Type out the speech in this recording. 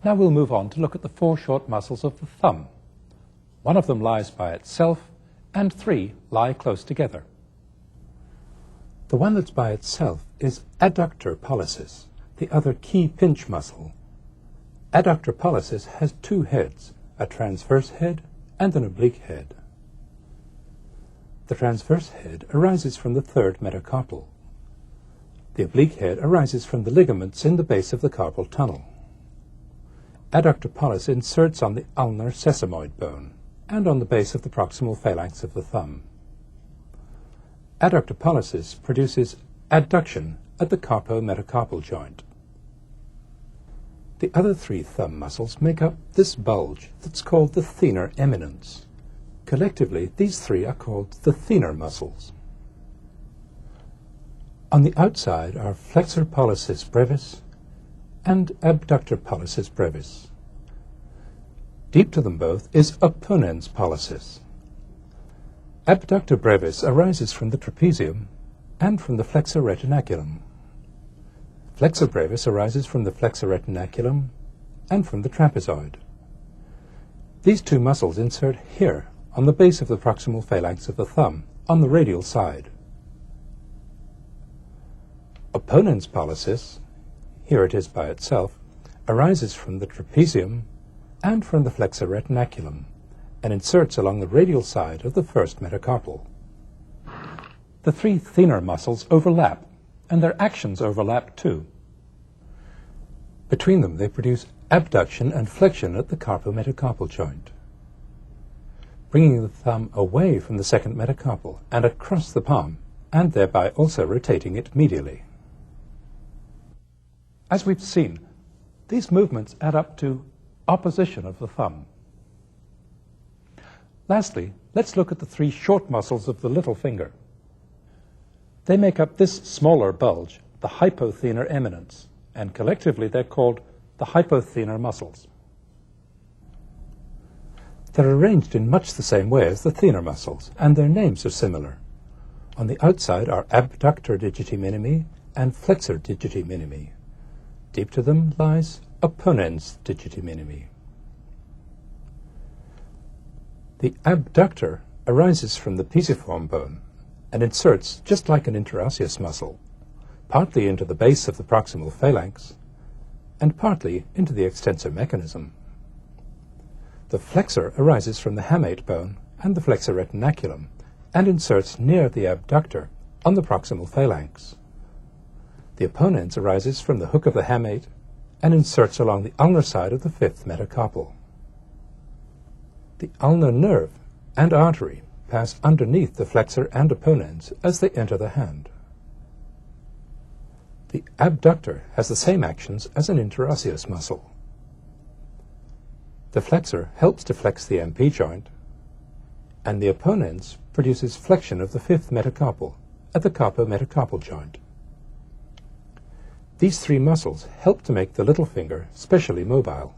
Now we'll move on to look at the 4 short muscles of the thumb. One of them lies by itself, and 3 lie close together. The one that's by itself is adductor pollicis, the other key pinch muscle. Adductor pollicis has 2 heads, a transverse head and an oblique head. The transverse head arises from the 3rd metacarpal. The oblique head arises from the ligaments in the base of the carpal tunnel. Adductor pollis inserts on the ulnar sesamoid bone and on the base of the proximal phalanx of the thumb. Adductor pollicis produces adduction at the carpo-metacarpal joint. The other 3 thumb muscles make up this bulge that's called the thenar eminence. Collectively, these 3 are called the thenar muscles. On the outside are flexor pollicis brevis and abductor pollicis brevis. Deep to them both is opponens pollicis. Abductor brevis arises from the trapezium and from the flexor retinaculum. Flexor brevis arises from the flexor retinaculum and from the trapezoid. These 2 muscles insert here on the base of the proximal phalanx of the thumb on the radial side. Opponens pollicis, here it is by itself, arises from the trapezium and from the flexor retinaculum and inserts along the radial side of the 1st metacarpal. The 3 thenar muscles overlap, and their actions overlap too. Between them they produce abduction and flexion at the carpo-metacarpal joint, bringing the thumb away from the 2nd metacarpal and across the palm, and thereby also rotating it medially. As we've seen, these movements add up to opposition of the thumb. Lastly, let's look at the 3 short muscles of the little finger. They make up this smaller bulge, the hypothenar eminence, and collectively they're called the hypothenar muscles. They're arranged in much the same way as the thenar muscles, and their names are similar. On the outside are abductor digiti minimi and flexor digiti minimi. Deep to them lies opponens digiti minimi. The abductor arises from the pisiform bone and inserts, just like an interosseous muscle, partly into the base of the proximal phalanx and partly into the extensor mechanism. The flexor arises from the hamate bone and the flexor retinaculum and inserts near the abductor on the proximal phalanx. The opponens arises from the hook of the hamate and inserts along the ulnar side of the 5th metacarpal. The ulnar nerve and artery pass underneath the flexor and opponens as they enter the hand. The abductor has the same actions as an interosseous muscle. The flexor helps to flex the MP joint, and the opponens produces flexion of the 5th metacarpal at the carpo-metacarpal joint. These 3 muscles help to make the little finger specially mobile.